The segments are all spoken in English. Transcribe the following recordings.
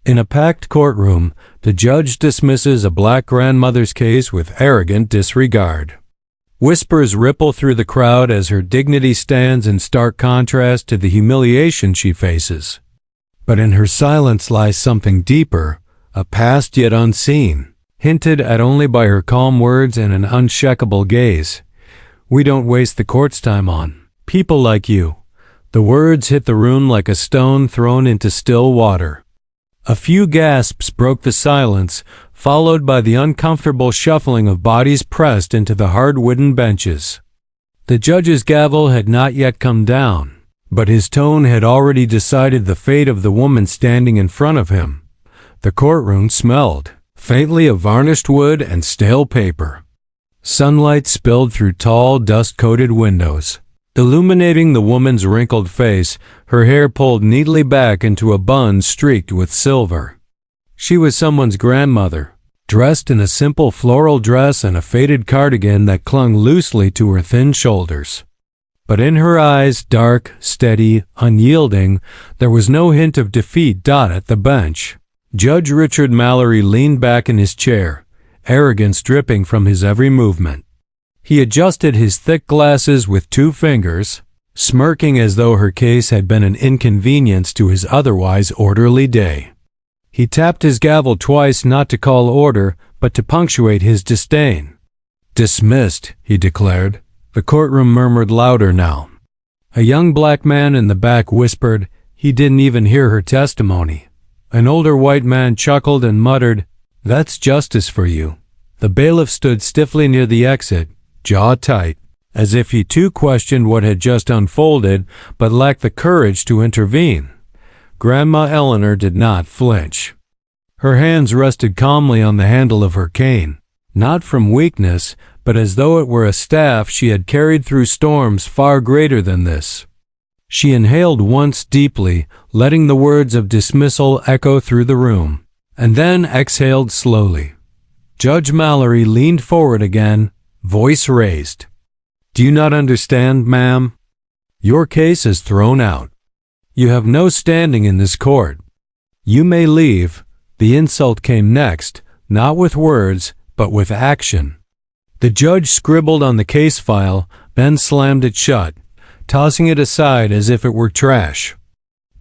In a packed courtroom, the judge dismisses a black grandmother's case with arrogant disregard. Whispers ripple through the crowd as her dignity stands in stark contrast to the humiliation she faces. But in her silence lies something deeper, a past yet unseen, hinted at only by her calm words and an unshakable gaze. "We don't waste the court's time on people like you." The words hit the room like a stone thrown into still water. A few gasps broke the silence, followed by the uncomfortable shuffling of bodies pressed into the hard wooden benches. The judge's gavel had not yet come down, but his tone had already decided the fate of the woman standing in front of him. The courtroom smelled faintly of varnished wood and stale paper. Sunlight spilled through tall, dust-coated windows, illuminating the woman's wrinkled face, her hair pulled neatly back into a bun streaked with silver. She was someone's grandmother, dressed in a simple floral dress and a faded cardigan that clung loosely to her thin shoulders. But in her eyes, dark, steady, unyielding, there was no hint of defeat. At the bench, Judge Richard Mallory leaned back in his chair, arrogance dripping from his every movement. He adjusted his thick glasses with 2 fingers, smirking as though her case had been an inconvenience to his otherwise orderly day. He tapped his gavel twice, not to call order, but to punctuate his disdain. "Dismissed," he declared. The courtroom murmured louder now. A young black man in the back whispered he didn't even hear her testimony. An older white man chuckled and muttered, "That's justice for you." The bailiff stood stiffly near the exit, jaw tight, as if he too questioned what had just unfolded, but lacked the courage to intervene. Grandma Eleanor did not flinch. Her hands rested calmly on the handle of her cane, not from weakness, but as though it were a staff she had carried through storms far greater than this. She inhaled once deeply, letting the words of dismissal echo through the room, and then exhaled slowly. Judge Mallory leaned forward again, voice raised. "Do you not understand, ma'am? Your case is thrown out. You have no standing in this court. You may leave." The insult came next, not with words, but with action. The judge scribbled on the case file, then slammed it shut, tossing it aside as if it were trash.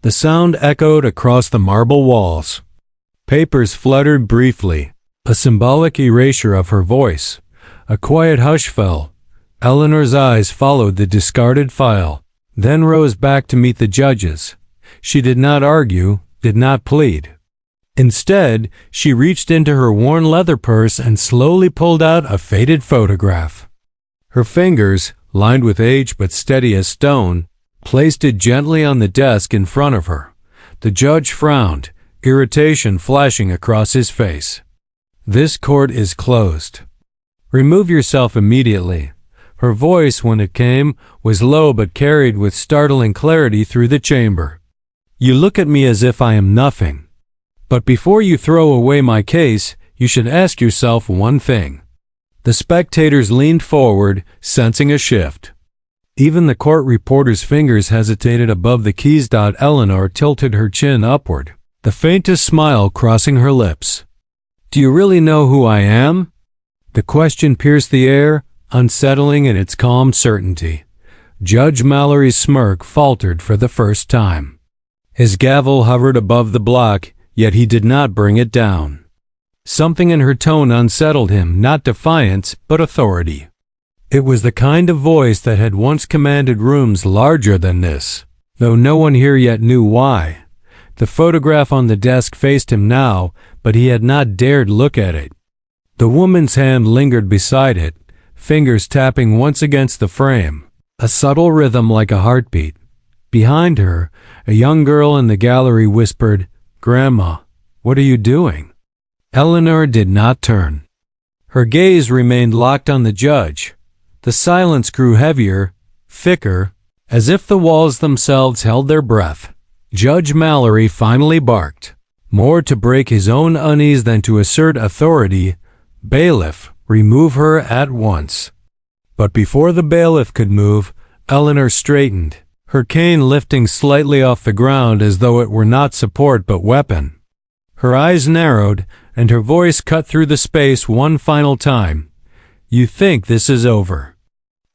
The sound echoed across the marble walls. Papers fluttered briefly, a symbolic erasure of her voice. A quiet hush fell. Eleanor's eyes followed the discarded file, then rose back to meet the judge's. She did not argue, did not plead. Instead, she reached into her worn leather purse and slowly pulled out a faded photograph. Her fingers, lined with age but steady as stone, placed it gently on the desk in front of her. The judge frowned, irritation flashing across his face. "This court is closed. Remove yourself immediately." Her voice, when it came, was low but carried with startling clarity through the chamber. "You look at me as if I am nothing. But before you throw away my case, you should ask yourself one thing." The spectators leaned forward, sensing a shift. Even the court reporter's fingers hesitated above the keys. Eleanor tilted her chin upward, the faintest smile crossing her lips. "Do you really know who I am?" The question pierced the air, unsettling in its calm certainty. Judge Mallory's smirk faltered for the first time. His gavel hovered above the block, yet he did not bring it down. Something in her tone unsettled him, not defiance, but authority. It was the kind of voice that had once commanded rooms larger than this, though no one here yet knew why. The photograph on the desk faced him now, but he had not dared look at it. The woman's hand lingered beside it, fingers tapping once against the frame, a subtle rhythm like a heartbeat. Behind her, a young girl in the gallery whispered, "Grandma, what are you doing?" Eleanor did not turn. Her gaze remained locked on the judge. The silence grew heavier, thicker, as if the walls themselves held their breath. Judge Mallory finally barked, more to break his own unease than to assert authority, "Bailiff, remove her at once." But before the bailiff could move, Eleanor straightened, her cane lifting slightly off the ground as though it were not support but weapon. Her eyes narrowed, and her voice cut through the space one final time. "You think this is over.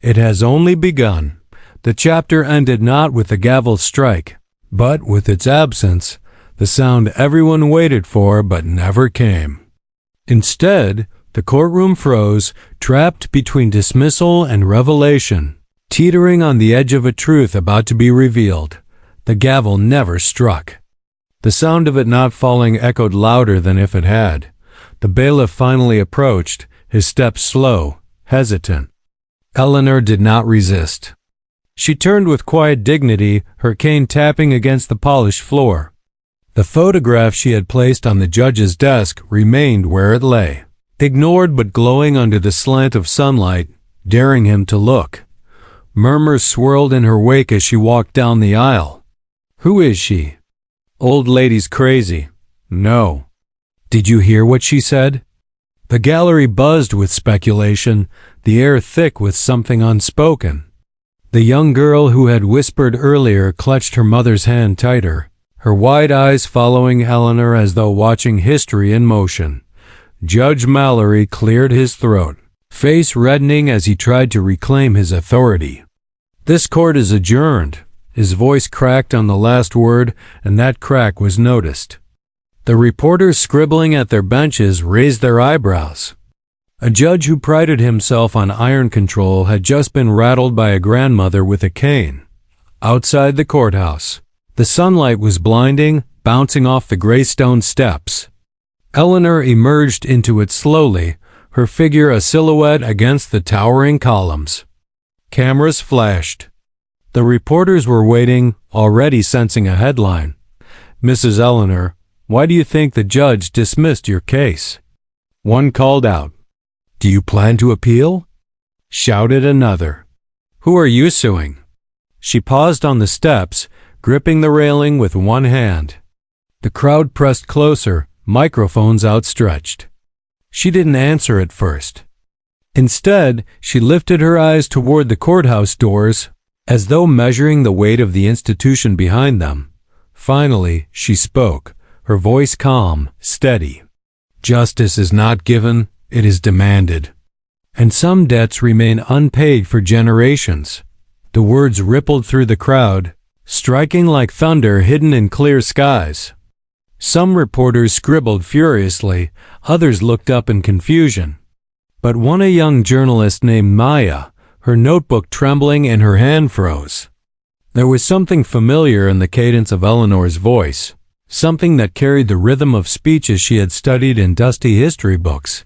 It has only begun." The chapter ended not with the gavel's strike, but with its absence, the sound everyone waited for but never came. Instead, the courtroom froze, trapped between dismissal and revelation, teetering on the edge of a truth about to be revealed. The gavel never struck. The sound of it not falling echoed louder than if it had. The bailiff finally approached, his steps slow, hesitant. Eleanor did not resist. She turned with quiet dignity, her cane tapping against the polished floor. The photograph she had placed on the judge's desk remained where it lay, ignored but glowing under the slant of sunlight, daring him to look. Murmurs swirled in her wake as she walked down the aisle. "Who is she?" "Old lady's crazy." "No." "Did you hear what she said?" The gallery buzzed with speculation, the air thick with something unspoken. The young girl who had whispered earlier clutched her mother's hand tighter, her wide eyes following Eleanor as though watching history in motion. Judge Mallory cleared his throat, face reddening as he tried to reclaim his authority. "This court is adjourned." His voice cracked on the last word, and that crack was noticed. The reporters scribbling at their benches raised their eyebrows. A judge who prided himself on iron control had just been rattled by a grandmother with a cane. Outside the courthouse, the sunlight was blinding, bouncing off the gray stone steps. Eleanor emerged into it slowly, her figure a silhouette against the towering columns. Cameras flashed. The reporters were waiting, already sensing a headline. "Mrs. Eleanor, why do you think the judge dismissed your case?" One called out. "Do you plan to appeal?" Shouted another. "Who are you suing?" She paused on the steps, gripping the railing with one hand. The crowd pressed closer, microphones outstretched. She didn't answer at first. Instead, she lifted her eyes toward the courthouse doors, as though measuring the weight of the institution behind them. Finally, she spoke, her voice calm, steady. "Justice is not given, it is demanded. And some debts remain unpaid for generations." The words rippled through the crowd, striking like thunder hidden in clear skies. Some reporters scribbled furiously, others looked up in confusion. But one, a young journalist named Maya, her notebook trembling and her hand froze. There was something familiar in the cadence of Eleanor's voice, something that carried the rhythm of speeches she had studied in dusty history books.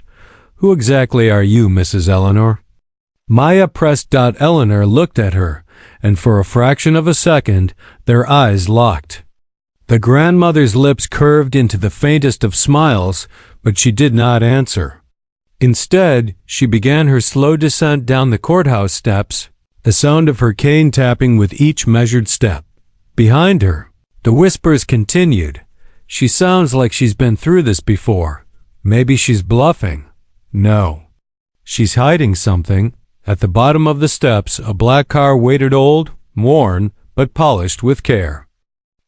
"Who exactly are you, Mrs. Eleanor?" Maya pressed. Eleanor looked at her, and for a fraction of a second, their eyes locked. The grandmother's lips curved into the faintest of smiles, but she did not answer. Instead, she began her slow descent down the courthouse steps, the sound of her cane tapping with each measured step. Behind her, the whispers continued. "She sounds like she's been through this before. Maybe she's bluffing." "No. She's hiding something." At the bottom of the steps, a black car waited, old, worn, but polished with care.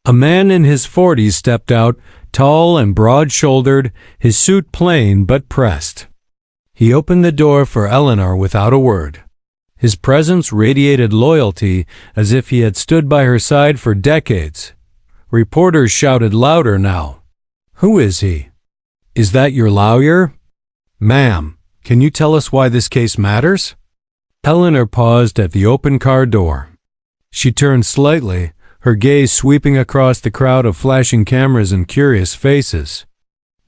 A man in his 40s stepped out, tall and broad-shouldered, his suit plain but pressed. He opened the door for Eleanor without a word. His presence radiated loyalty, as if he had stood by her side for decades. Reporters shouted louder now. "Who is he?" "Is that your lawyer?" "Ma'am, can you tell us why this case matters?" Eleanor paused at the open car door. She turned slightly, her gaze sweeping across the crowd of flashing cameras and curious faces.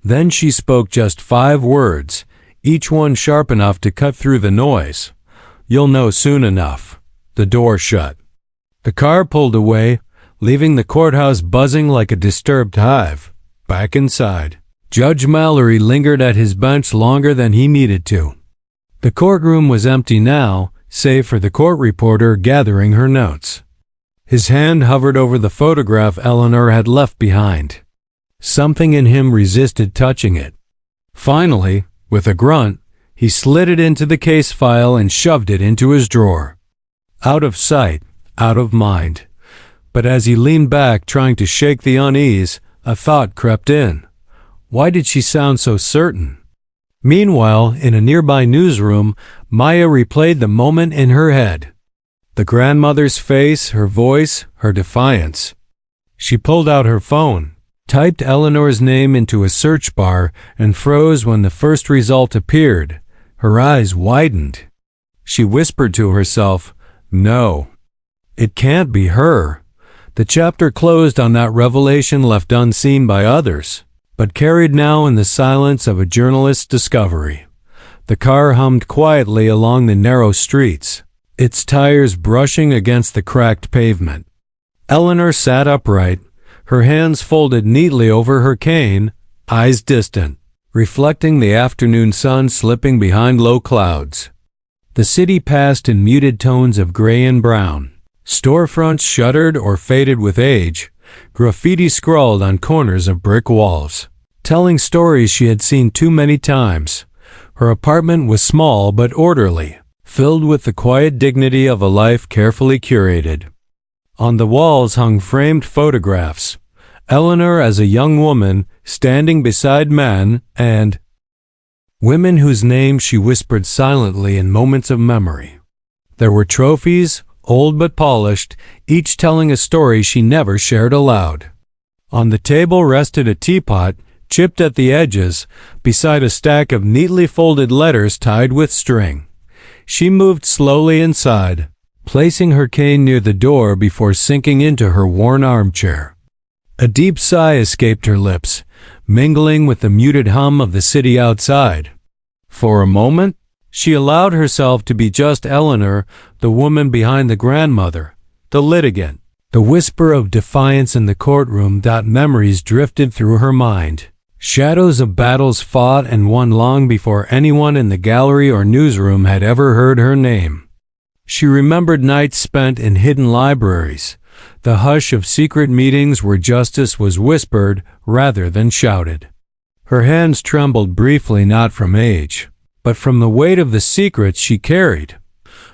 Then she spoke just 5 words, each one sharp enough to cut through the noise. "You'll know soon enough." The door shut. The car pulled away, leaving the courthouse buzzing like a disturbed hive. Back inside, Judge Mallory lingered at his bench longer than he needed to. The courtroom was empty now, save for the court reporter gathering her notes. His hand hovered over the photograph Eleanor had left behind. Something in him resisted touching it. Finally, with a grunt, he slid it into the case file and shoved it into his drawer. Out of sight, out of mind. But as he leaned back trying to shake the unease, a thought crept in. Why did she sound so certain? Meanwhile, in a nearby newsroom, Maya replayed the moment in her head. The grandmother's face, her voice, her defiance. She pulled out her phone, typed Eleanor's name into a search bar, and froze when the first result appeared. Her eyes widened. She whispered to herself, "No, it can't be her." The chapter closed on that revelation left unseen by others, but carried now in the silence of a journalist's discovery. The car hummed quietly along the narrow streets, its tires brushing against the cracked pavement. Eleanor sat upright, her hands folded neatly over her cane, eyes distant, reflecting the afternoon sun slipping behind low clouds. The city passed in muted tones of gray and brown. Storefronts shuttered or faded with age, graffiti scrawled on corners of brick walls, telling stories she had seen too many times. Her apartment was small but orderly, filled with the quiet dignity of a life carefully curated. On the walls hung framed photographs, Eleanor as a young woman standing beside men and women whose names she whispered silently in moments of memory. There were trophies, old but polished, each telling a story she never shared aloud. On the table rested a teapot, chipped at the edges, beside a stack of neatly folded letters tied with string. She moved slowly inside, placing her cane near the door before sinking into her worn armchair. A deep sigh escaped her lips, mingling with the muted hum of the city outside. For a moment, she allowed herself to be just Eleanor, the woman behind the grandmother, the litigant. The whisper of defiance in the courtroom. Memories drifted through her mind. Shadows of battles fought and won long before anyone in the gallery or newsroom had ever heard her name. She remembered nights spent in hidden libraries, the hush of secret meetings where justice was whispered rather than shouted. Her hands trembled briefly, not from age, but from the weight of the secrets she carried.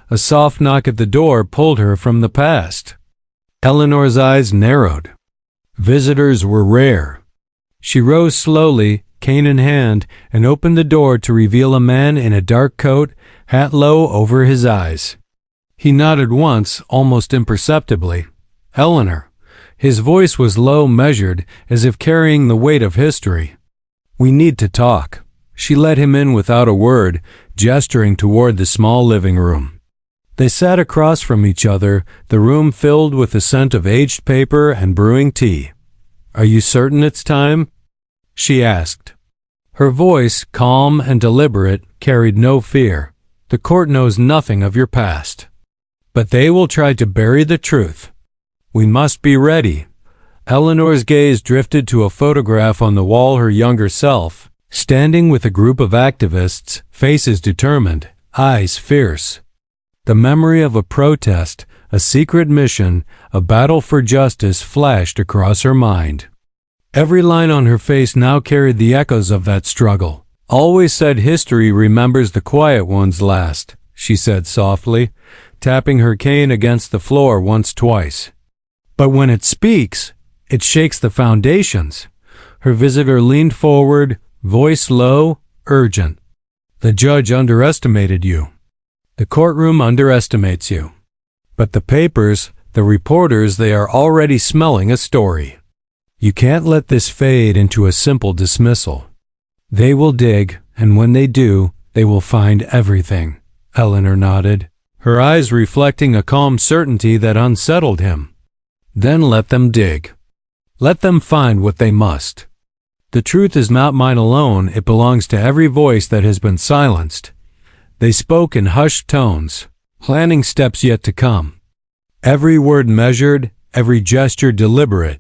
A soft knock at the door pulled her from the past. Eleanor's eyes narrowed. Visitors were rare. She rose slowly, cane in hand, and opened the door to reveal a man in a dark coat, hat low over his eyes. He nodded once, almost imperceptibly. "Eleanor." His voice was low, measured, as if carrying the weight of history. "We need to talk." She let him in without a word, gesturing toward the small living room. They sat across from each other, the room filled with the scent of aged paper and brewing tea. "Are you certain it's time?" she asked. Her voice, calm and deliberate, carried no fear. "The court knows nothing of your past, but they will try to bury the truth. We must be ready." Eleanor's gaze drifted to a photograph on the wall, her younger self, standing with a group of activists, faces determined, eyes fierce. The memory of a protest, a secret mission, a battle for justice flashed across her mind. Every line on her face now carried the echoes of that struggle. "Always said history remembers the quiet ones last," she said softly, tapping her cane against the floor twice. "But when it speaks, it shakes the foundations." Her visitor leaned forward, voice low, urgent. "The judge underestimated you. The courtroom underestimates you. But the papers, the reporters, they are already smelling a story. You can't let this fade into a simple dismissal. They will dig, and when they do, they will find everything." Eleanor nodded, her eyes reflecting a calm certainty that unsettled him. "Then let them dig. Let them find what they must. The truth is not mine alone, it belongs to every voice that has been silenced." They spoke in hushed tones, planning steps yet to come. Every word measured, every gesture deliberate.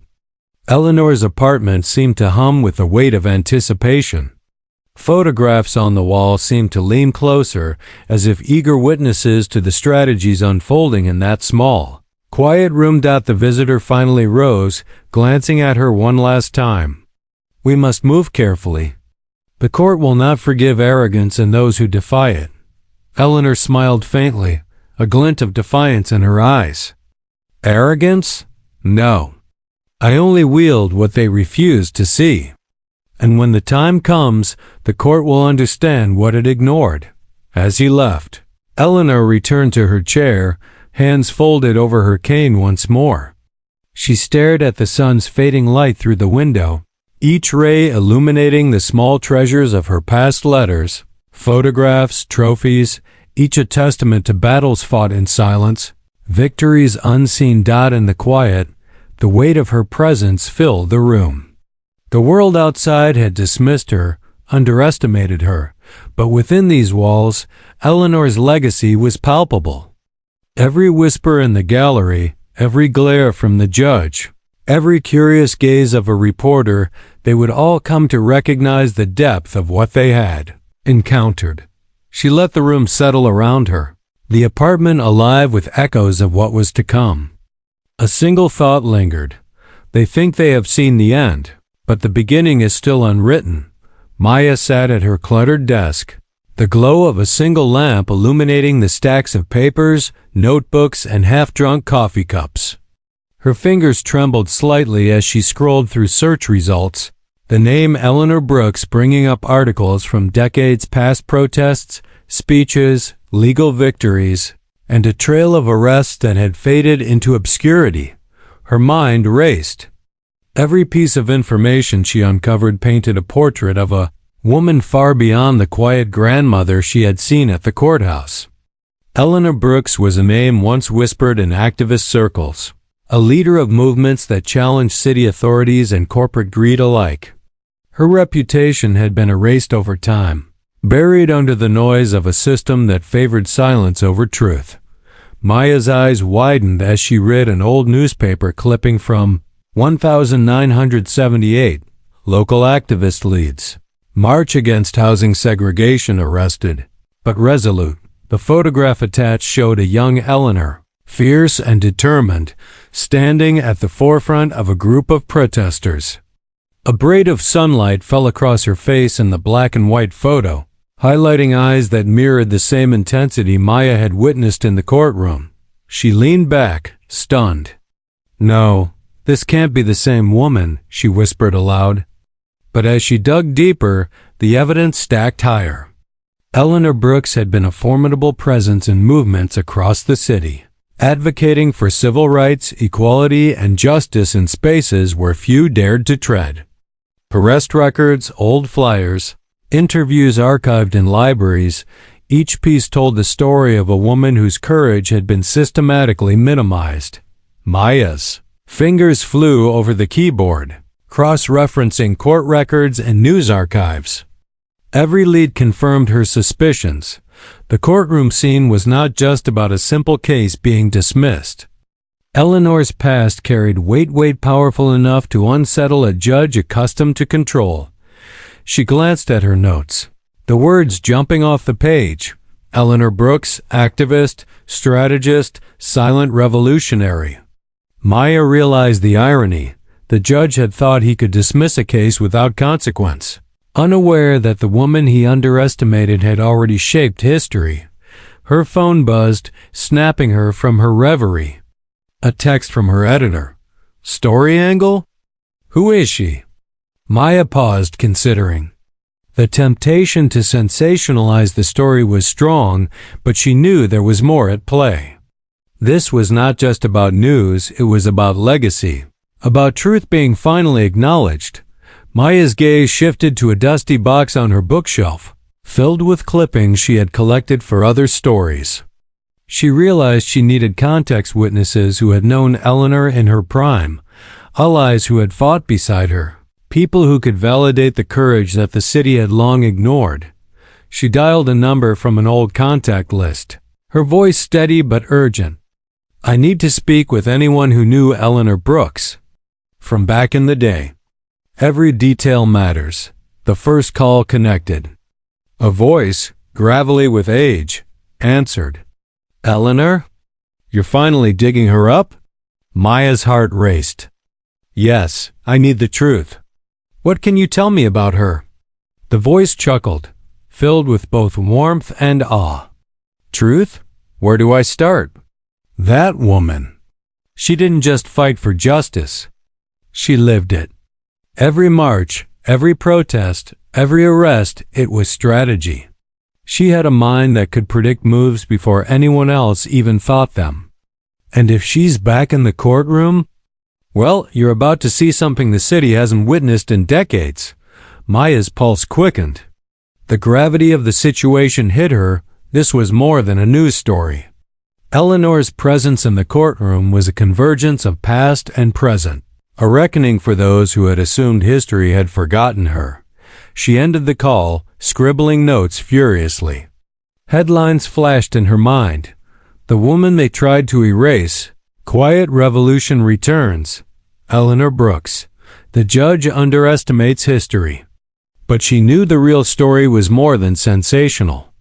Eleanor's apartment seemed to hum with the weight of anticipation. Photographs on the wall seemed to lean closer, as if eager witnesses to the strategies unfolding in that small, quiet room. The visitor finally rose, glancing at her one last time. "We must move carefully. The court will not forgive arrogance in those who defy it." Eleanor smiled faintly, a glint of defiance in her eyes. "Arrogance? No. I only wield what they refuse to see." And when the time comes, the court will understand what it ignored. As he left, Eleanor returned to her chair, hands folded over her cane once more. She stared at the sun's fading light through the window, each ray illuminating the small treasures of her past letters, photographs, trophies, each a testament to battles fought in silence, victories unseen. In the quiet, the weight of her presence filled the room. The world outside had dismissed her, underestimated her, but within these walls, Eleanor's legacy was palpable. Every whisper in the gallery, every glare from the judge, every curious gaze of a reporter, they would all come to recognize the depth of what they had encountered. She let the room settle around her, the apartment alive with echoes of what was to come. A single thought lingered. They think they have seen the end, but the beginning is still unwritten. Maya sat at her cluttered desk, the glow of a single lamp illuminating the stacks of papers, notebooks, and half-drunk coffee cups. Her fingers trembled slightly as she scrolled through search results, the name Eleanor Brooks bringing up articles from decades past, protests, speeches, legal victories, and a trail of arrests that had faded into obscurity. Her mind raced. Every piece of information she uncovered painted a portrait of a woman far beyond the quiet grandmother she had seen at the courthouse. Eleanor Brooks was a name once whispered in activist circles, a leader of movements that challenged city authorities and corporate greed alike. Her reputation had been erased over time, buried under the noise of a system that favored silence over truth. Maya's eyes widened as she read an old newspaper clipping from 1978, local activist leads. March against housing segregation arrested, but resolute. The photograph attached showed a young Eleanor, fierce and determined, standing at the forefront of a group of protesters. A braid of sunlight fell across her face in the black and white photo, highlighting eyes that mirrored the same intensity Maya had witnessed in the courtroom. She leaned back, stunned. "No, this can't be the same woman," she whispered aloud. But as she dug deeper, the evidence stacked higher. Eleanor Brooks had been a formidable presence in movements across the city, advocating for civil rights, equality, and justice in spaces where few dared to tread. Arrest records, old flyers, interviews archived in libraries, each piece told the story of a woman whose courage had been systematically minimized. Maya's fingers flew over the keyboard, cross-referencing court records and news archives. Every lead confirmed her suspicions. The courtroom scene was not just about a simple case being dismissed. Eleanor's past carried weight powerful enough to unsettle a judge accustomed to control. She glanced at her notes, the words jumping off the page. Eleanor Brooks, activist, strategist, silent revolutionary. Maya realized the irony. The judge had thought he could dismiss a case without consequence, unaware that the woman he underestimated had already shaped history. Her phone buzzed, snapping her from her reverie. A text from her editor. Story angle? Who is she? Maya paused, considering. The temptation to sensationalize the story was strong, but she knew there was more at play. This was not just about news, it was about legacy, about truth being finally acknowledged. Maya's gaze shifted to a dusty box on her bookshelf, filled with clippings she had collected for other stories. She realized she needed context witnesses who had known Eleanor in her prime, allies who had fought beside her, people who could validate the courage that the city had long ignored. She dialed a number from an old contact list, her voice steady but urgent. "I need to speak with anyone who knew Eleanor Brooks. From back in the day. Every detail matters." The first call connected. A voice, gravelly with age, answered. "Eleanor? You're finally digging her up?" Maya's heart raced. "Yes, I need the truth. What can you tell me about her?" The voice chuckled, filled with both warmth and awe. "Truth? Where do I start? That woman. She didn't just fight for justice. She lived it. Every march, Every protest, every arrest, it was strategy. She had a mind that could predict moves before anyone else even thought them. And if she's back in the courtroom? Well, you're about to see something the city hasn't witnessed in decades. Maya's pulse quickened. The gravity of the situation hit her. This was more than a news story. Eleanor's presence in the courtroom was a convergence of past and present, a reckoning for those who had assumed history had forgotten her. She ended the call, scribbling notes furiously. Headlines flashed in her mind. The woman they tried to erase. Quiet revolution returns. Eleanor Brooks. The judge underestimates history. But she knew the real story was more than sensational.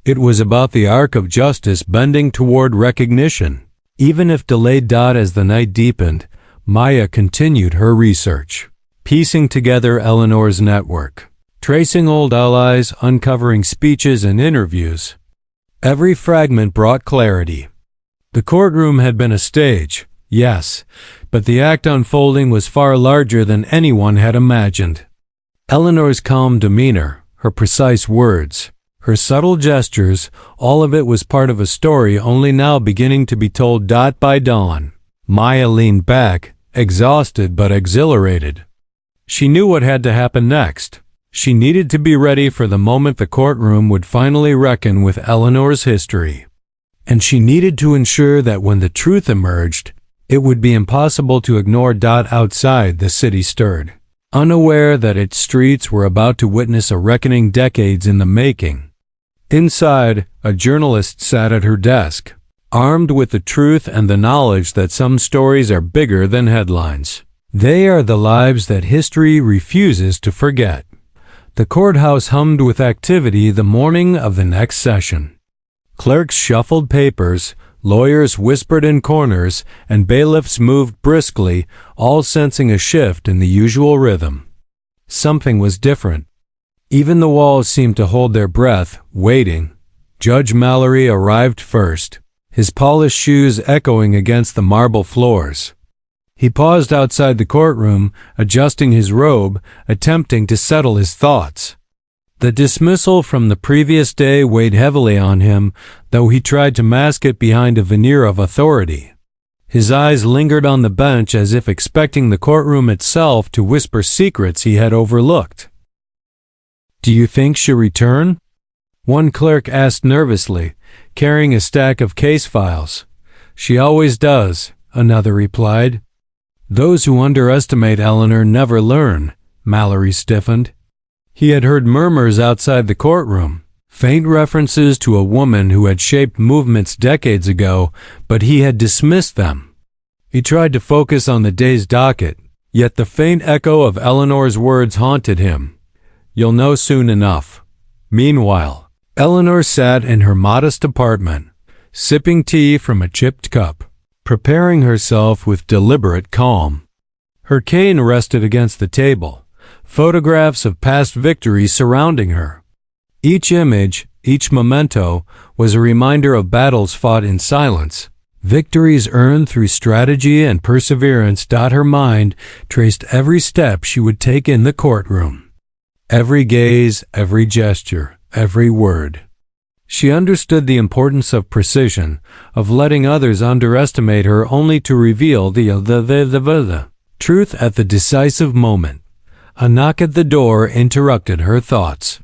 It was about the arc of justice bending toward recognition. Even if delayed. As the night deepened, Maya continued her research, piecing together Eleanor's network, tracing old allies, uncovering speeches and interviews. Every fragment brought clarity. The courtroom had been a stage, yes, but the act unfolding was far larger than anyone had imagined. Eleanor's calm demeanor, her precise words, her subtle gestures, all of it was part of a story only now beginning to be told. By dawn, Maya leaned back, exhausted but exhilarated. She knew what had to happen next. She needed to be ready for the moment the courtroom would finally reckon with Eleanor's history. And she needed to ensure that when the truth emerged, it would be impossible to ignore. Outside, the city stirred, unaware that its streets were about to witness a reckoning decades in the making. Inside, a journalist sat at her desk, armed with the truth and the knowledge that some stories are bigger than headlines. They are the lives that history refuses to forget. The courthouse hummed with activity the morning of the next session. Clerks shuffled papers, lawyers whispered in corners, and bailiffs moved briskly, all sensing a shift in the usual rhythm. Something was different. Even the walls seemed to hold their breath, waiting. Judge Mallory arrived first, his polished shoes echoing against the marble floors. He paused outside the courtroom, adjusting his robe, attempting to settle his thoughts. The dismissal from the previous day weighed heavily on him, though he tried to mask it behind a veneer of authority. His eyes lingered on the bench as if expecting the courtroom itself to whisper secrets he had overlooked. "Do you think she'll return?" one clerk asked nervously, carrying a stack of case files. "She always does," another replied. "Those who underestimate Eleanor never learn." Mallory stiffened. He had heard murmurs outside the courtroom, faint references to a woman who had shaped movements decades ago, but he had dismissed them. He tried to focus on the day's docket, yet the faint echo of Eleanor's words haunted him. "You'll know soon enough." Meanwhile, Eleanor sat in her modest apartment, sipping tea from a chipped cup, preparing herself with deliberate calm. Her cane rested against the table, photographs of past victories surrounding her. Each image, each memento, was a reminder of battles fought in silence, victories earned through strategy and perseverance. Her mind traced every step she would take in the courtroom. Every gaze, every gesture, every word. She understood the importance of precision, of letting others underestimate her only to reveal the truth at the decisive moment. A knock at the door interrupted her thoughts.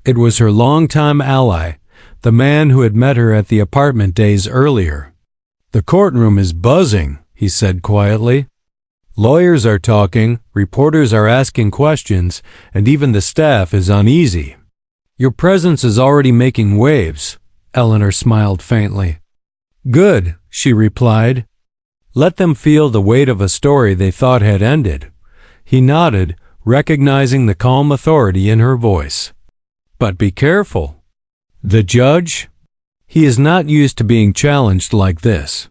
It was her longtime ally, the man who had met her at the apartment days earlier. "The courtroom is buzzing," he said quietly. "Lawyers are talking, reporters are asking questions, and even the staff is uneasy." "Your presence is already making waves," Eleanor smiled faintly. "Good," she replied. "Let them feel the weight of a story they thought had ended." He nodded, recognizing the calm authority in her voice. "But be careful. The judge? He is not used to being challenged like this.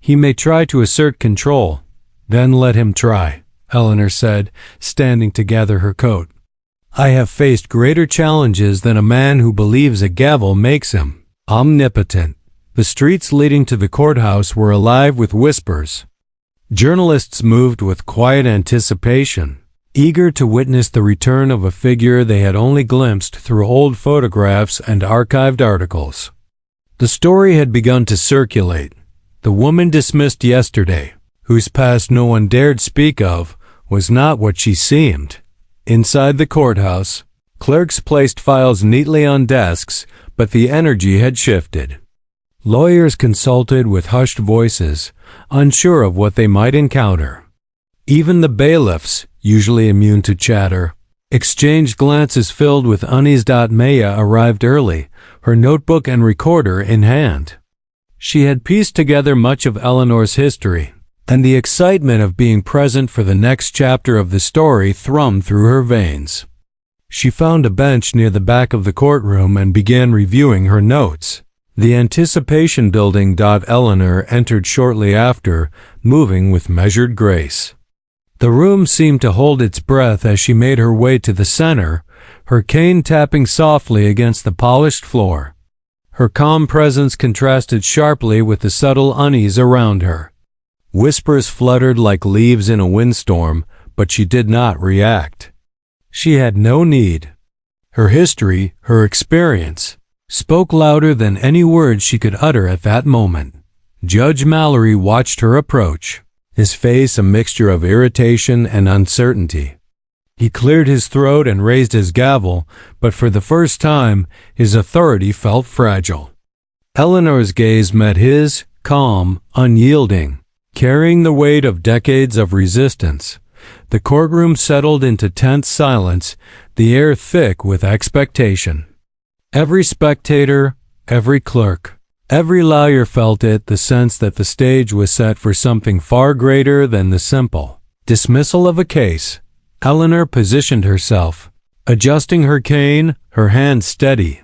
He may try to assert control." "Then let him try," Eleanor said, standing to gather her coat. "I have faced greater challenges than a man who believes a gavel makes him omnipotent." The streets leading to the courthouse were alive with whispers. Journalists moved with quiet anticipation. eager to witness the return of a figure they had only glimpsed through old photographs and archived articles. The story had begun to circulate. The woman dismissed yesterday, whose past no one dared speak of, was not what she seemed. Inside the courthouse, clerks placed files neatly on desks, but the energy had shifted. Lawyers consulted with hushed voices, unsure of what they might encounter. Even the bailiffs, usually immune to chatter, exchanged glances filled with unease. Maya arrived early, her notebook and recorder in hand. She had pieced together much of Eleanor's history, and the excitement of being present for the next chapter of the story thrummed through her veins. She found a bench near the back of the courtroom and began reviewing her notes. The anticipation building. Eleanor entered shortly after, moving with measured grace. The room seemed to hold its breath as she made her way to the center, her cane tapping softly against the polished floor. Her calm presence contrasted sharply with the subtle unease around her. Whispers fluttered like leaves in a windstorm, but she did not react. She had no need. Her history, her experience, spoke louder than any words she could utter at that moment. Judge Mallory watched her approach, his face a mixture of irritation and uncertainty. He cleared his throat and raised his gavel, but for the first time, his authority felt fragile. Eleanor's gaze met his, calm, unyielding, carrying the weight of decades of resistance. The courtroom settled into tense silence, the air thick with expectation. Every spectator, every clerk, every lawyer felt it, the sense that the stage was set for something far greater than the simple dismissal of a case. Eleanor positioned herself, adjusting her cane, her hand steady.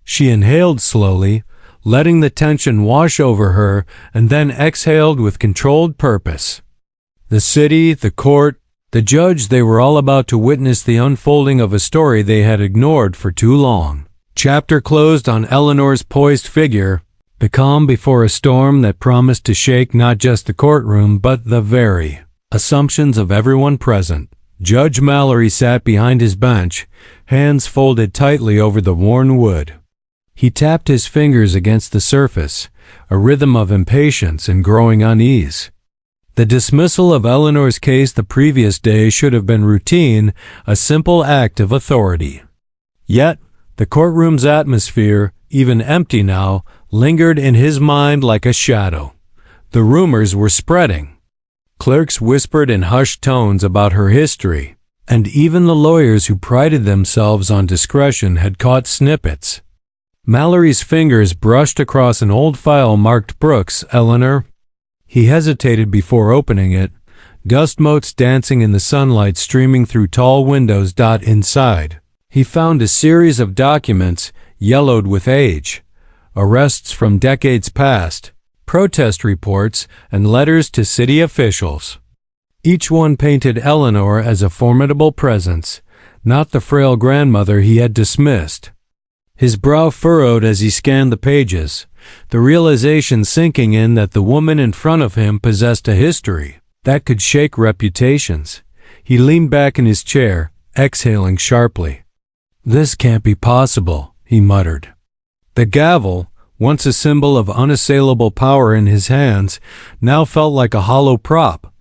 She inhaled slowly, letting the tension wash over her, and then exhaled with controlled purpose. The city, the court, the judge, they were all about to witness the unfolding of a story they had ignored for too long. Chapter closed on Eleanor's poised figure, the calm before a storm that promised to shake not just the courtroom but the very assumptions of everyone present. Judge Mallory sat behind his bench, hands folded tightly over the worn wood. He tapped his fingers against the surface, a rhythm of impatience and growing unease. The dismissal of Eleanor's case the previous day should have been routine, a simple act of authority. Yet, the courtroom's atmosphere, even empty now, lingered in his mind like a shadow. The rumors were spreading. Clerks whispered in hushed tones about her history, and even the lawyers who prided themselves on discretion had caught snippets. Mallory's fingers brushed across an old file marked Brooks, Eleanor. He hesitated before opening it, gust motes dancing in the sunlight streaming through tall windows. Inside, he found a series of documents, yellowed with age, arrests from decades past, protest reports, and letters to city officials. Each one painted Eleanor as a formidable presence, not the frail grandmother he had dismissed. His brow furrowed as he scanned the pages, the realization sinking in that the woman in front of him possessed a history that could shake reputations. He leaned back in his chair, exhaling sharply. "This can't be possible," he muttered. The gavel, once a symbol of unassailable power in his hands, now felt like a hollow prop.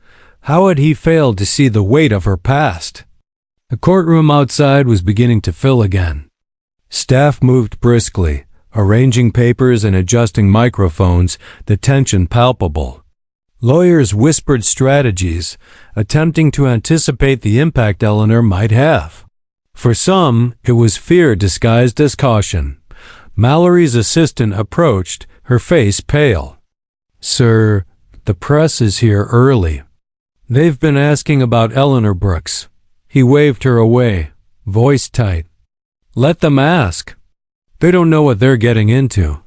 How had he failed to see the weight of her past? The courtroom outside was beginning to fill again. Staff moved briskly, arranging papers and adjusting microphones, the tension palpable. Lawyers whispered strategies, attempting to anticipate the impact Eleanor might have. For some, it was fear disguised as caution. Mallory's assistant approached, her face pale. "Sir, the press is here early. They've been asking about Eleanor Brooks." He waved her away, voice tight. "Let them ask. They don't know what they're getting into."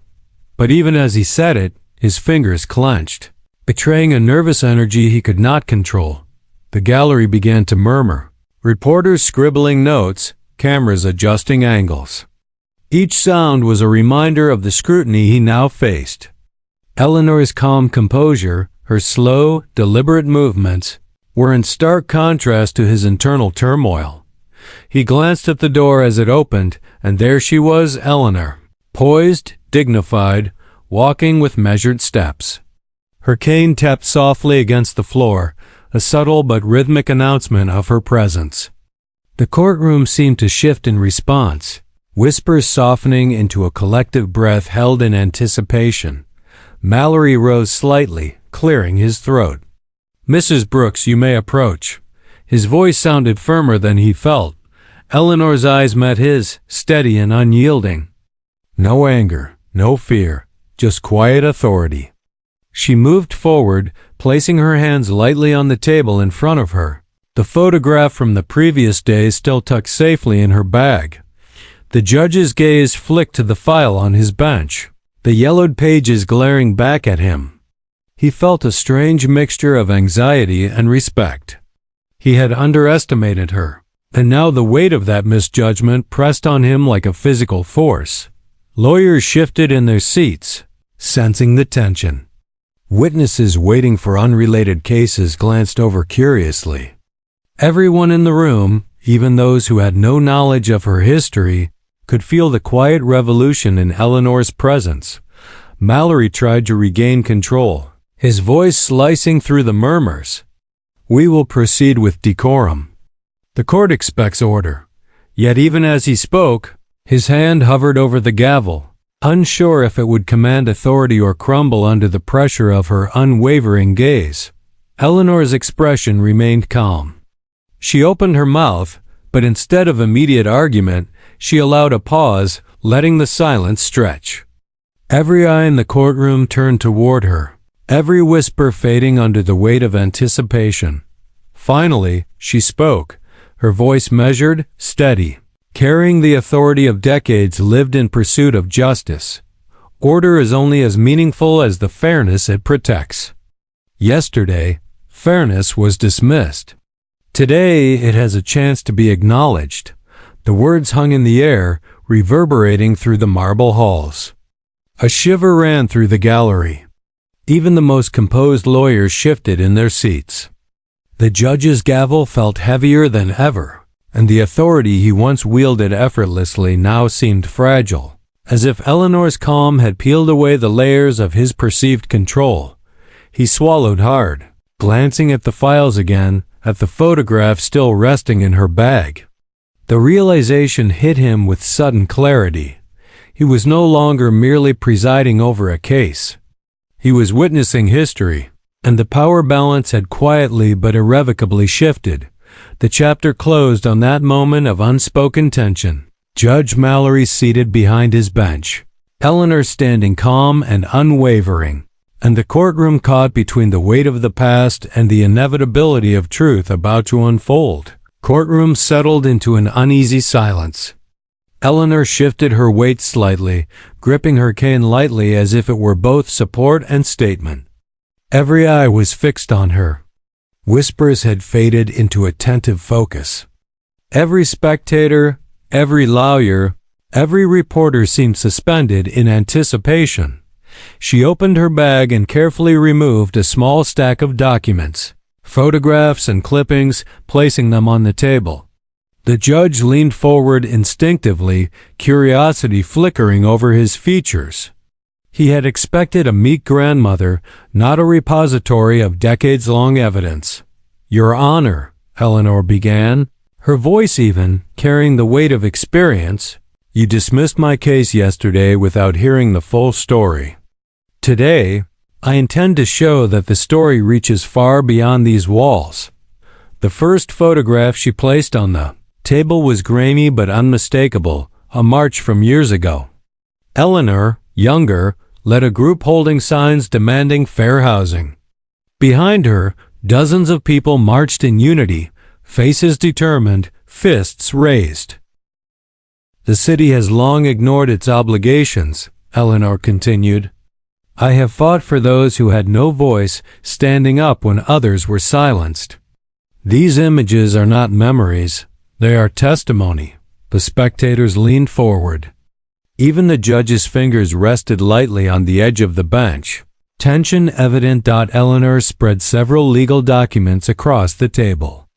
But even as he said it, his fingers clenched, betraying a nervous energy he could not control. The gallery began to murmur. Reporters scribbling notes, cameras adjusting angles. Each sound was a reminder of the scrutiny he now faced. Eleanor's calm composure, her slow, deliberate movements, were in stark contrast to his internal turmoil. He glanced at the door as it opened, and there she was, Eleanor, poised, dignified, walking with measured steps. Her cane tapped softly against the floor, a subtle but rhythmic announcement of her presence. The courtroom seemed to shift in response, whispers softening into a collective breath held in anticipation. Mallory rose slightly, clearing his throat. "Mrs. Brooks, you may approach." His voice sounded firmer than he felt. Eleanor's eyes met his, steady and unyielding. No anger, no fear, just quiet authority. She moved forward, placing her hands lightly on the table in front of her. The photograph from the previous day still tucked safely in her bag. The judge's gaze flicked to the file on his bench, the yellowed pages glaring back at him. He felt a strange mixture of anxiety and respect. He had underestimated her, and now the weight of that misjudgment pressed on him like a physical force. Lawyers shifted in their seats, sensing the tension. Witnesses waiting for unrelated cases glanced over curiously. Everyone in the room, even those who had no knowledge of her history, could feel the quiet revolution in Eleanor's presence. Mallory tried to regain control, his voice slicing through the murmurs. "We will proceed with decorum. The court expects order." Yet even as he spoke, his hand hovered over the gavel, unsure if it would command authority or crumble under the pressure of her unwavering gaze. Eleanor's expression remained calm. She opened her mouth, but instead of immediate argument, she allowed a pause, letting the silence stretch. Every eye in the courtroom turned toward her, every whisper fading under the weight of anticipation. Finally, she spoke, her voice measured, steady, carrying the authority of decades lived in pursuit of justice. Order is only as meaningful as the fairness it protects. Yesterday, fairness was dismissed. Today, it has a chance to be acknowledged. The words hung in the air, reverberating through the marble halls. A shiver ran through the gallery. Even the most composed lawyers shifted in their seats. The judge's gavel felt heavier than ever, and the authority he once wielded effortlessly now seemed fragile, as if Eleanor's calm had peeled away the layers of his perceived control. He swallowed hard, glancing at the files again, at the photograph still resting in her bag. The realization hit him with sudden clarity. He was no longer merely presiding over a case. He was witnessing history, and the power balance had quietly but irrevocably shifted. The chapter closed on that moment of unspoken tension. Judge Mallory seated behind his bench, Eleanor standing calm and unwavering, and the courtroom caught between the weight of the past and the inevitability of truth about to unfold. Courtroom settled into an uneasy silence. Eleanor shifted her weight slightly, gripping her cane lightly as if it were both support and statement. Every eye was fixed on her. Whispers had faded into attentive focus. Every spectator, every lawyer, every reporter seemed suspended in anticipation. She opened her bag and carefully removed a small stack of documents, photographs and clippings, placing them on the table. The judge leaned forward instinctively, curiosity flickering over his features. He had expected a meek grandmother, not a repository of decades-long evidence. "Your Honor," Eleanor began, her voice even carrying the weight of experience, "you dismissed my case yesterday without hearing the full story. Today, I intend to show that the story reaches far beyond these walls." The first photograph she placed on the table was grainy but unmistakable, a march from years ago. Eleanor, younger, led a group holding signs demanding fair housing. Behind her, dozens of people marched in unity, faces determined, fists raised. "The city has long ignored its obligations," Eleanor continued. "I have fought for those who had no voice, standing up when others were silenced. These images are not memories, they are testimony." The spectators leaned forward. Even the judge's fingers rested lightly on the edge of the bench. Tension evident. Eleanor spread several legal documents across the table.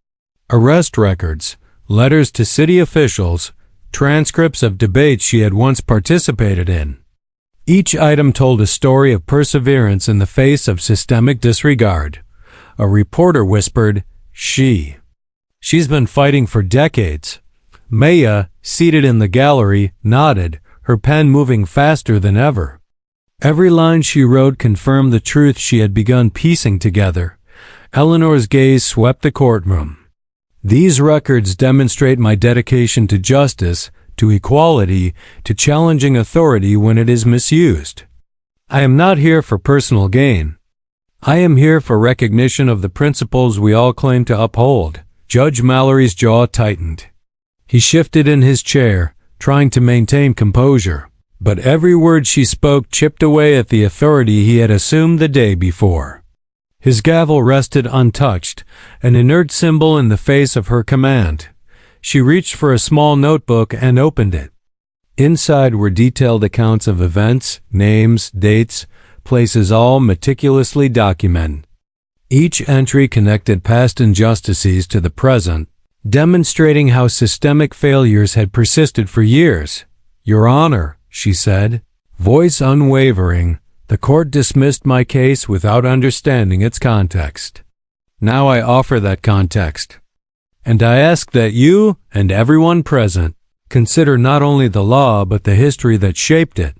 Arrest records, letters to city officials, transcripts of debates she had once participated in. Each item told a story of perseverance in the face of systemic disregard. A reporter whispered, She's been fighting for decades. Maya, seated in the gallery, nodded, her pen moving faster than ever. Every line she wrote confirmed the truth she had begun piecing together. Eleanor's gaze swept the courtroom. These records demonstrate my dedication to justice, to equality, to challenging authority when it is misused. I am not here for personal gain. I am here for recognition of the principles we all claim to uphold. Judge Mallory's jaw tightened. He shifted in his chair, trying to maintain composure, but every word she spoke chipped away at the authority he had assumed the day before. His gavel rested untouched, an inert symbol in the face of her command. She reached for a small notebook and opened it. Inside were detailed accounts of events, names, dates, places, all meticulously documented. Each entry connected past injustices to the present, demonstrating how systemic failures had persisted for years. Your Honor, she said, voice unwavering, the court dismissed my case without understanding its context. Now I offer that context. And I ask that you, and everyone present, consider not only the law but the history that shaped it.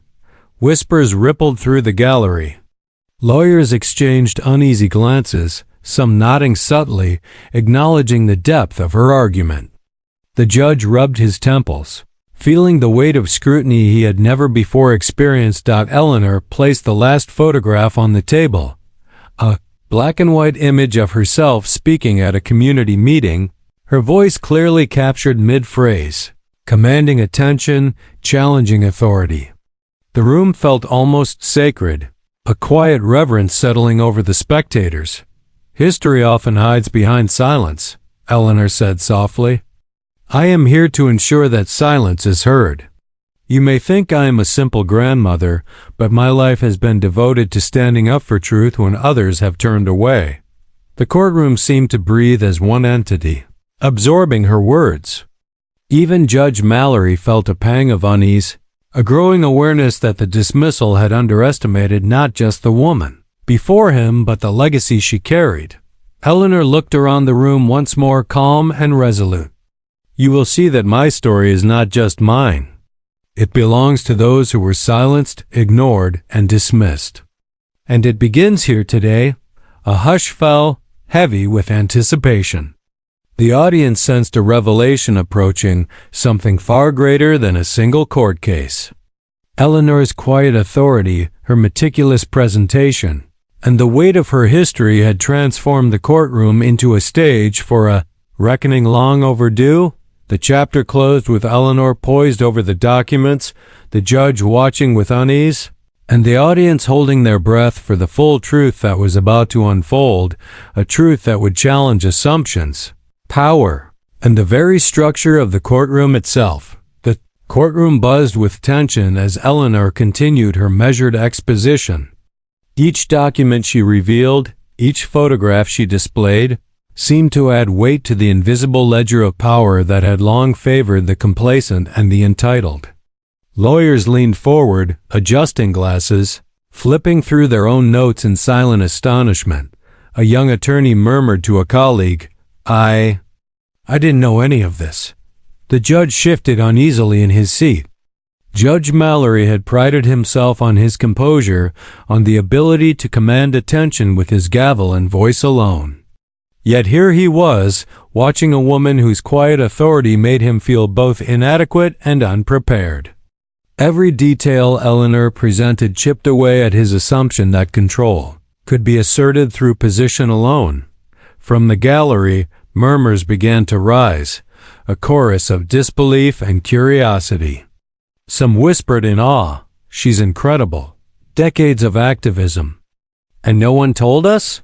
Whispers rippled through the gallery. Lawyers exchanged uneasy glances, some nodding subtly, acknowledging the depth of her argument. The judge rubbed his temples. Feeling the weight of scrutiny he had never before experienced. Eleanor placed the last photograph on the table. A black-and-white image of herself speaking at a community meeting, her voice clearly captured mid-phrase, commanding attention, challenging authority. The room felt almost sacred, a quiet reverence settling over the spectators. History often hides behind silence, Eleanor said softly. I am here to ensure that silence is heard. You may think I am a simple grandmother, but my life has been devoted to standing up for truth when others have turned away. The courtroom seemed to breathe as one entity, absorbing her words. Even Judge Mallory felt a pang of unease, a growing awareness that the dismissal had underestimated not just the woman before him but the legacy she carried. Eleanor looked around the room once more, calm and resolute. You will see that my story is not just mine. It belongs to those who were silenced, ignored, and dismissed. And it begins here today. A hush fell, heavy with anticipation. The audience sensed a revelation approaching, something far greater than a single court case. Eleanor's quiet authority, her meticulous presentation, and the weight of her history had transformed the courtroom into a stage for a reckoning long overdue. The chapter closed with Eleanor poised over the documents, the judge watching with unease, and the audience holding their breath for the full truth that was about to unfold, a truth that would challenge assumptions, power, and the very structure of the courtroom itself. The courtroom buzzed with tension as Eleanor continued her measured exposition. Each document she revealed, each photograph she displayed, seemed to add weight to the invisible ledger of power that had long favored the complacent and the entitled. Lawyers leaned forward, adjusting glasses, flipping through their own notes in silent astonishment. A young attorney murmured to a colleague, I didn't know any of this." The judge shifted uneasily in his seat. Judge Mallory had prided himself on his composure, on the ability to command attention with his gavel and voice alone. Yet here he was, watching a woman whose quiet authority made him feel both inadequate and unprepared. Every detail Eleanor presented chipped away at his assumption that control could be asserted through position alone. From the gallery, murmurs began to rise, a chorus of disbelief and curiosity. Some whispered in awe, "She's incredible. Decades of activism. And no one told us?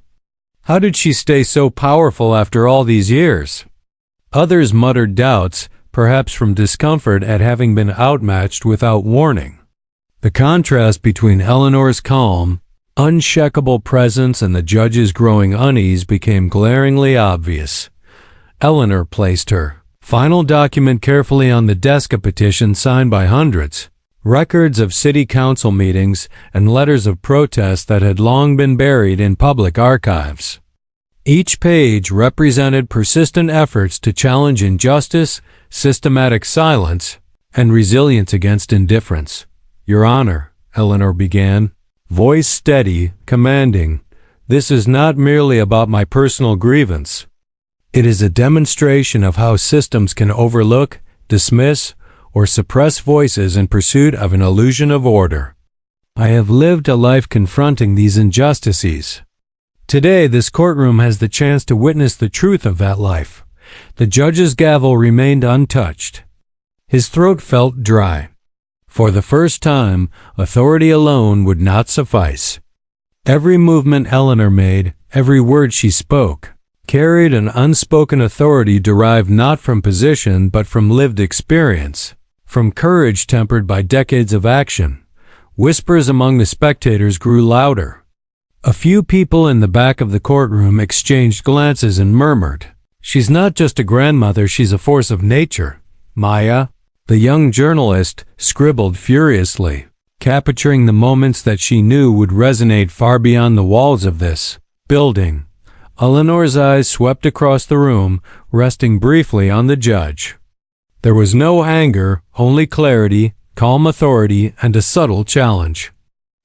How did she stay so powerful after all these years?" Others muttered doubts, perhaps from discomfort at having been outmatched without warning. The contrast between Eleanor's calm, Unshakable presence and the judge's growing unease became glaringly obvious. Eleanor placed her final document carefully on the desk, a petition signed by hundreds, records of city council meetings, and letters of protest that had long been buried in public archives. Each page represented persistent efforts to challenge injustice, systematic silence, and resilience against indifference. "Your Honor," Eleanor began, voice steady, commanding, "this is not merely about my personal grievance. It is a demonstration of how systems can overlook, dismiss, or suppress voices in pursuit of an illusion of order. I have lived a life confronting these injustices. Today, this courtroom has the chance to witness the truth of that life." The judge's gavel remained untouched. His throat felt dry. For the first time, authority alone would not suffice. Every movement Eleanor made, every word she spoke, carried an unspoken authority derived not from position but from lived experience, from courage tempered by decades of action. Whispers among the spectators grew louder. A few people in the back of the courtroom exchanged glances and murmured, "She's not just a grandmother, she's a force of nature." Maya, the young journalist, scribbled furiously, capturing the moments that she knew would resonate far beyond the walls of this building. Eleanor's eyes swept across the room, resting briefly on the judge. There was no anger, only clarity, calm authority, and a subtle challenge.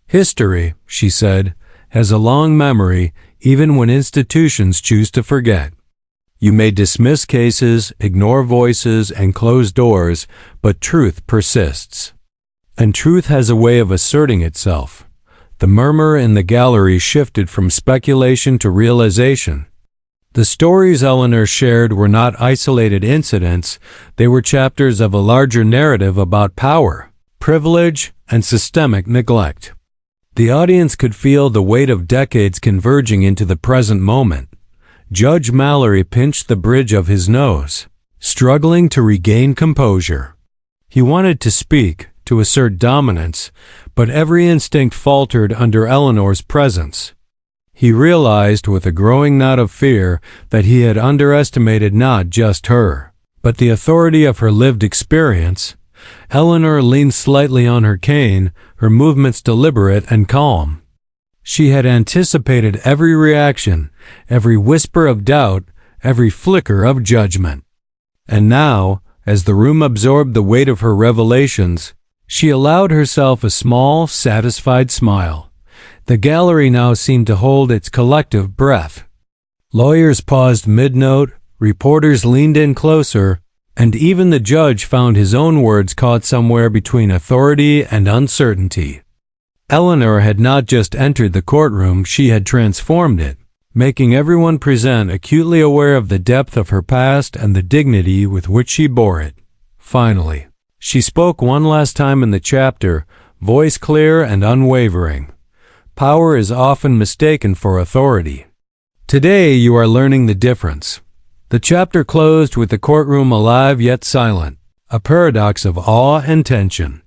"History," she said, "has a long memory, even when institutions choose to forget. You may dismiss cases, ignore voices, and close doors, but truth persists. And truth has a way of asserting itself." The murmur in the gallery shifted from speculation to realization. The stories Eleanor shared were not isolated incidents, they were chapters of a larger narrative about power, privilege, and systemic neglect. The audience could feel the weight of decades converging into the present moment. Judge Mallory pinched the bridge of his nose, struggling to regain composure. He wanted to speak, to assert dominance, but every instinct faltered under Eleanor's presence. He realized with a growing knot of fear that he had underestimated not just her, but the authority of her lived experience. Eleanor leaned slightly on her cane, her movements deliberate and calm. She had anticipated every reaction, every whisper of doubt, every flicker of judgment. And now, as the room absorbed the weight of her revelations, she allowed herself a small, satisfied smile. The gallery now seemed to hold its collective breath. Lawyers paused mid-note, reporters leaned in closer, and even the judge found his own words caught somewhere between authority and uncertainty. Eleanor had not just entered the courtroom, she had transformed it, making everyone present acutely aware of the depth of her past and the dignity with which she bore it. Finally, she spoke one last time in the chapter, voice clear and unwavering. Power is often mistaken for authority. Today you are learning the difference. The chapter closed with the courtroom alive yet silent, a paradox of awe and tension.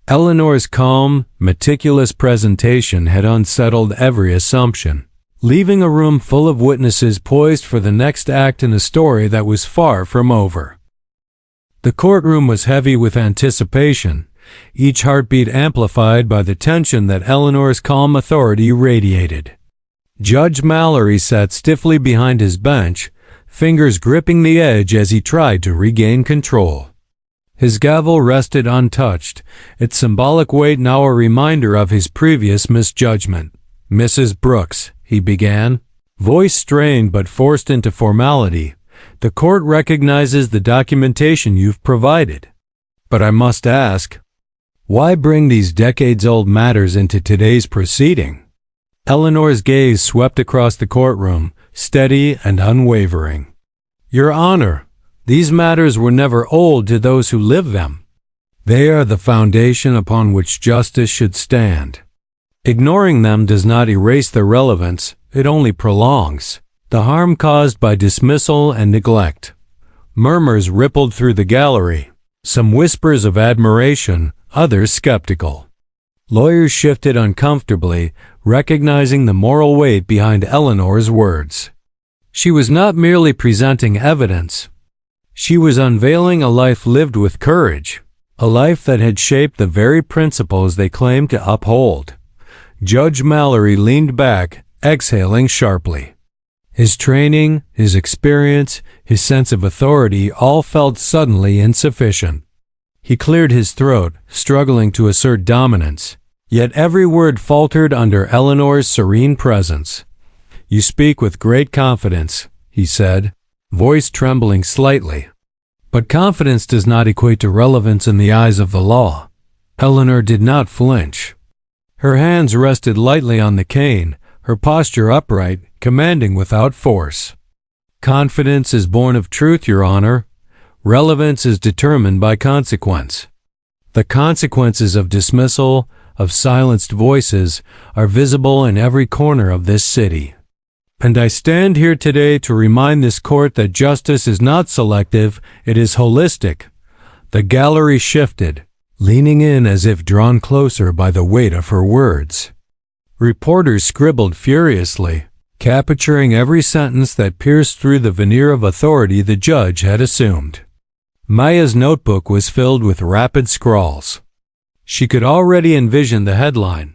Eleanor's calm, meticulous presentation had unsettled every assumption, leaving a room full of witnesses poised for the next act in a story that was far from over. The courtroom was heavy with anticipation, each heartbeat amplified by the tension that Eleanor's calm authority radiated. Judge Mallory sat stiffly behind his bench, fingers gripping the edge as he tried to regain control. His gavel rested untouched, its symbolic weight now a reminder of his previous misjudgment. "Mrs. Brooks," he began, voice strained but forced into formality, "the court recognizes the documentation you've provided. But I must ask, why bring these decades-old matters into today's proceeding?" Eleanor's gaze swept across the courtroom, steady and unwavering. "Your Honor, these matters were never old to those who live them. They are the foundation upon which justice should stand. Ignoring them does not erase their relevance, it only prolongs the harm caused by dismissal and neglect." Murmurs rippled through the gallery, some whispers of admiration, others skeptical. Lawyers shifted uncomfortably, recognizing the moral weight behind Eleanor's words. She was not merely presenting evidence. She was unveiling a life lived with courage, a life that had shaped the very principles they claimed to uphold. Judge Mallory leaned back, exhaling sharply. His training, his experience, his sense of authority all felt suddenly insufficient. He cleared his throat, struggling to assert dominance, yet every word faltered under Eleanor's serene presence. "You speak with great confidence," he said, voice trembling slightly. But confidence does not equate to relevance in the eyes of the law. Eleanor did not flinch. Her hands rested lightly on the cane, her posture upright, commanding without force. "Confidence is born of truth, Your Honor. Relevance is determined by consequence. The consequences of dismissal, of silenced voices, are visible in every corner of this city. And I stand here today to remind this court that justice is not selective, it is holistic." The gallery shifted, leaning in as if drawn closer by the weight of her words. Reporters scribbled furiously, capturing every sentence that pierced through the veneer of authority the judge had assumed. Maya's notebook was filled with rapid scrawls. She could already envision the headline: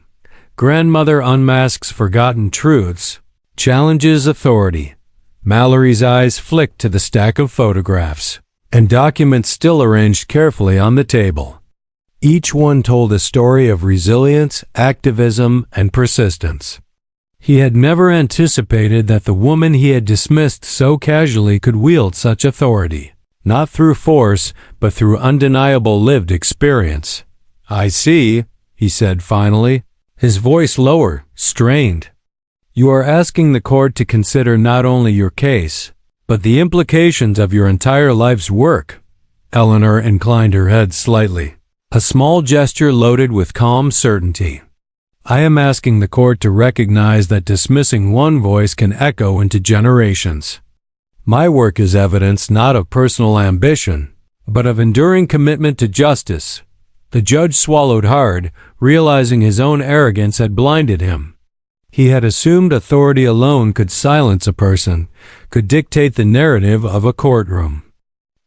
"Grandmother Unmasks Forgotten Truths, Challenges Authority." Mallory's eyes flicked to the stack of photographs and documents still arranged carefully on the table. Each one told a story of resilience, activism, and persistence. He had never anticipated that the woman he had dismissed so casually could wield such authority, not through force, but through undeniable lived experience. "I see," he said finally, his voice lower, strained. "You are asking the court to consider not only your case, but the implications of your entire life's work." Eleanor inclined her head slightly, a small gesture loaded with calm certainty. "I am asking the court to recognize that dismissing one voice can echo into generations. My work is evidence not of personal ambition, but of enduring commitment to justice." The judge swallowed hard, realizing his own arrogance had blinded him. He had assumed authority alone could silence a person, could dictate the narrative of a courtroom.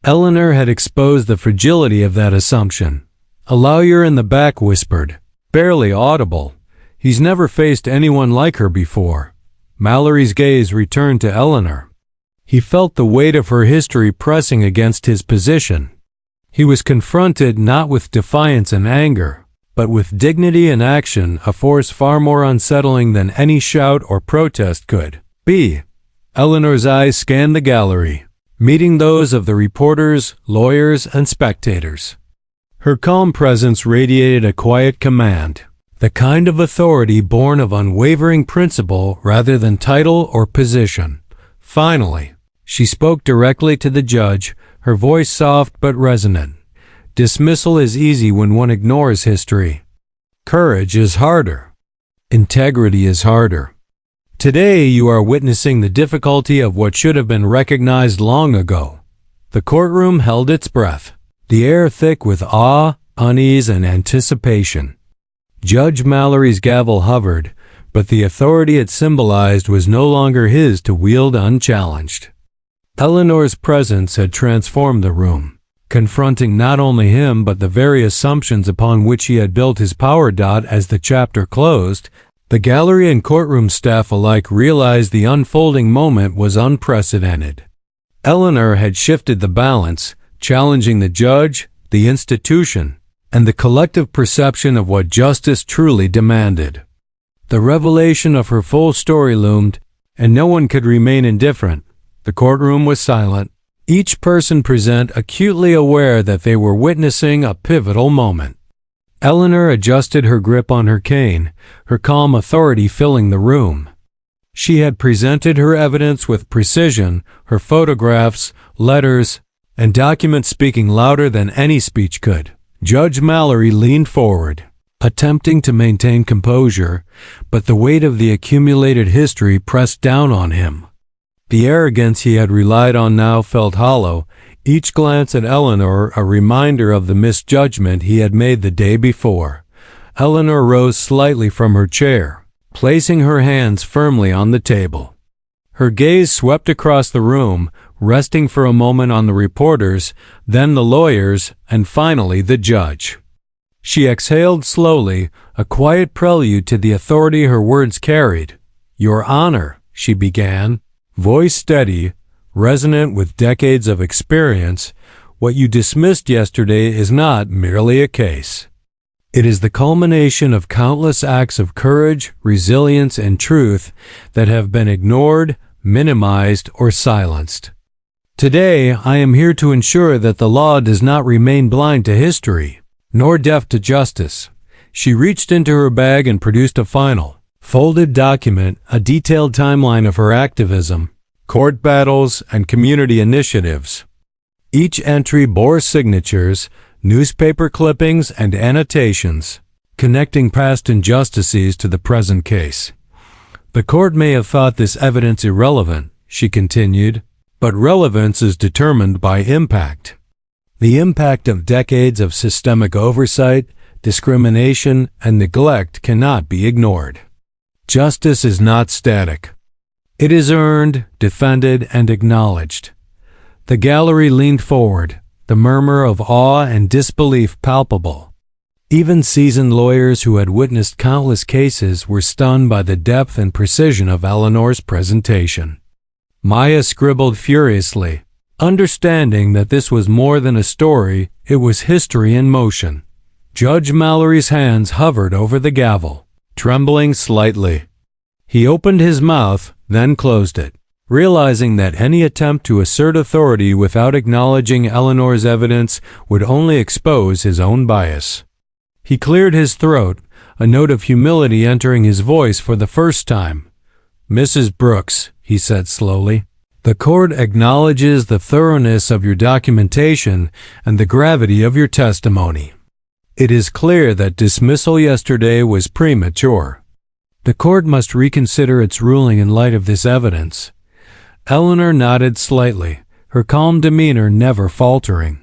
Eleanor had exposed the fragility of that assumption. A lawyer in the back whispered, barely audible, "He's never faced anyone like her before." Mallory's gaze returned to Eleanor. He felt the weight of her history pressing against his position. He was confronted not with defiance and anger, but with dignity and action, a force far more unsettling than any shout or protest could be. Eleanor's eyes scanned the gallery, meeting those of the reporters, lawyers, and spectators. Her calm presence radiated a quiet command, the kind of authority born of unwavering principle rather than title or position. Finally, she spoke directly to the judge, her voice soft but resonant. "Dismissal is easy when one ignores history. Courage is harder. Integrity is harder. Today you are witnessing the difficulty of what should have been recognized long ago." The courtroom held its breath, the air thick with awe, unease, and anticipation. Judge Mallory's gavel hovered, but the authority it symbolized was no longer his to wield unchallenged. Eleanor's presence had transformed the room, confronting not only him but the very assumptions upon which he had built his power. As the chapter closed, the gallery and courtroom staff alike realized the unfolding moment was unprecedented. Eleanor had shifted the balance, challenging the judge, the institution, and the collective perception of what justice truly demanded. The revelation of her full story loomed, and no one could remain indifferent. The courtroom was silent, each person present acutely aware that they were witnessing a pivotal moment. Eleanor adjusted her grip on her cane, her calm authority filling the room. She had presented her evidence with precision, her photographs, letters, and documents speaking louder than any speech could. Judge Mallory leaned forward, attempting to maintain composure, but the weight of the accumulated history pressed down on him. The arrogance he had relied on now felt hollow, each glance at Eleanor a reminder of the misjudgment he had made the day before. Eleanor rose slightly from her chair, placing her hands firmly on the table. Her gaze swept across the room, resting for a moment on the reporters, then the lawyers, and finally the judge. She exhaled slowly, a quiet prelude to the authority her words carried. "Your Honor," she began, voice steady, resonant with decades of experience, "what you dismissed yesterday is not merely a case. It is the culmination of countless acts of courage, resilience, and truth that have been ignored, minimized, or silenced. Today, I am here to ensure that the law does not remain blind to history, nor deaf to justice." She reached into her bag and produced a final, folded document, a detailed timeline of her activism, court battles, and community initiatives. Each entry bore signatures, newspaper clippings, and annotations, connecting past injustices to the present case. "The court may have thought this evidence irrelevant," she continued, "but relevance is determined by impact. The impact of decades of systemic oversight, discrimination, and neglect cannot be ignored. Justice is not static. It is earned, defended, and acknowledged." The gallery leaned forward, the murmur of awe and disbelief palpable. Even seasoned lawyers who had witnessed countless cases were stunned by the depth and precision of Eleanor's presentation. Maya scribbled furiously, understanding that this was more than a story, it was history in motion. Judge Mallory's hands hovered over the gavel, trembling slightly. He opened his mouth, then closed it, realizing that any attempt to assert authority without acknowledging Eleanor's evidence would only expose his own bias. He cleared his throat, a note of humility entering his voice for the first time. "Mrs. Brooks," he said slowly, "the court acknowledges the thoroughness of your documentation and the gravity of your testimony. It is clear that dismissal yesterday was premature. The court must reconsider its ruling in light of this evidence." Eleanor nodded slightly, her calm demeanor never faltering.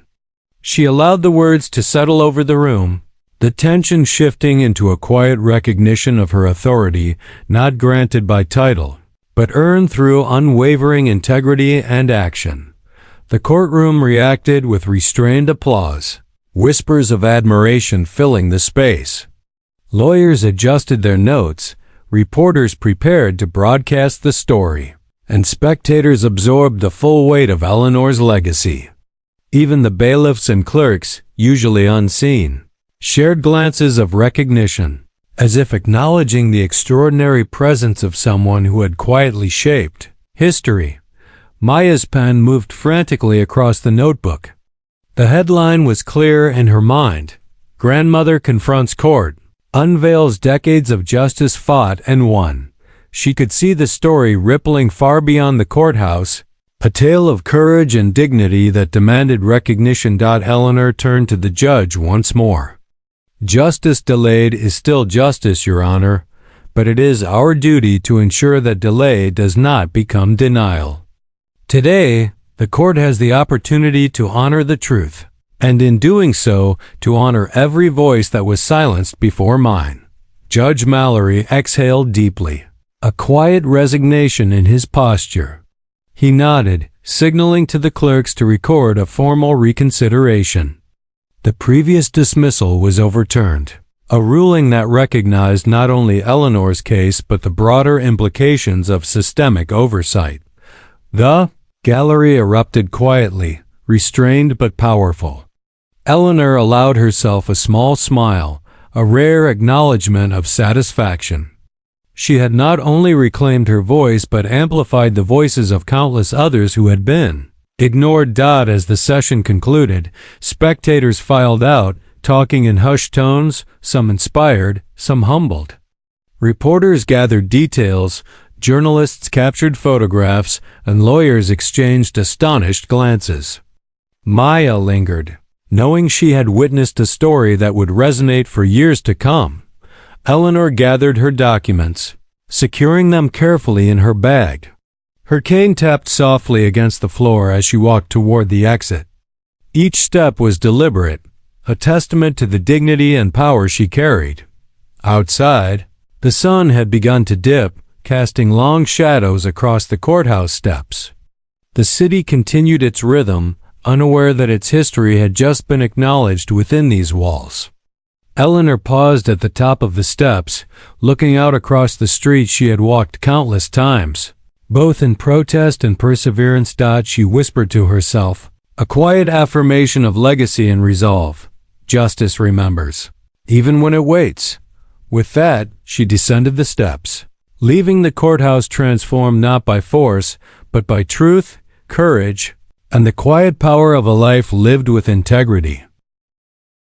She allowed the words to settle over the room, the tension shifting into a quiet recognition of her authority, not granted by title, but earned through unwavering integrity and action. The courtroom reacted with restrained applause, whispers of admiration filling the space. Lawyers adjusted their notes, reporters prepared to broadcast the story, and spectators absorbed the full weight of Eleanor's legacy. Even the bailiffs and clerks, usually unseen, shared glances of recognition, as if acknowledging the extraordinary presence of someone who had quietly shaped history. Maya's pen moved frantically across the notebook. The headline was clear in her mind. "Grandmother confronts court, unveils decades of justice fought and won." She could see the story rippling far beyond the courthouse, a tale of courage and dignity that demanded recognition. Eleanor turned to the judge once more. "Justice delayed is still justice, Your Honor, but it is our duty to ensure that delay does not become denial. Today, the court has the opportunity to honor the truth, and in doing so, to honor every voice that was silenced before mine." Judge Mallory exhaled deeply, a quiet resignation in his posture. He nodded, signaling to the clerks to record a formal reconsideration. The previous dismissal was overturned, a ruling that recognized not only Eleanor's case but the broader implications of systemic oversight. The gallery erupted quietly, restrained but powerful. Eleanor allowed herself a small smile, a rare acknowledgement of satisfaction. She had not only reclaimed her voice but amplified the voices of countless others who had been ignored. As the session concluded, spectators filed out, talking in hushed tones, some inspired, some humbled. Reporters gathered details, journalists captured photographs, and lawyers exchanged astonished glances. Maya lingered, knowing she had witnessed a story that would resonate for years to come. Eleanor gathered her documents, securing them carefully in her bag. Her cane tapped softly against the floor as she walked toward the exit. Each step was deliberate, a testament to the dignity and power she carried. Outside, the sun had begun to dip, casting long shadows across the courthouse steps. The city continued its rhythm, unaware that its history had just been acknowledged within these walls. Eleanor paused at the top of the steps, looking out across the street she had walked countless times. Both in protest and perseverance, she whispered to herself, a quiet affirmation of legacy and resolve. Justice remembers, even when it waits. With that, she descended the steps, leaving the courthouse transformed not by force, but by truth, courage, and the quiet power of a life lived with integrity.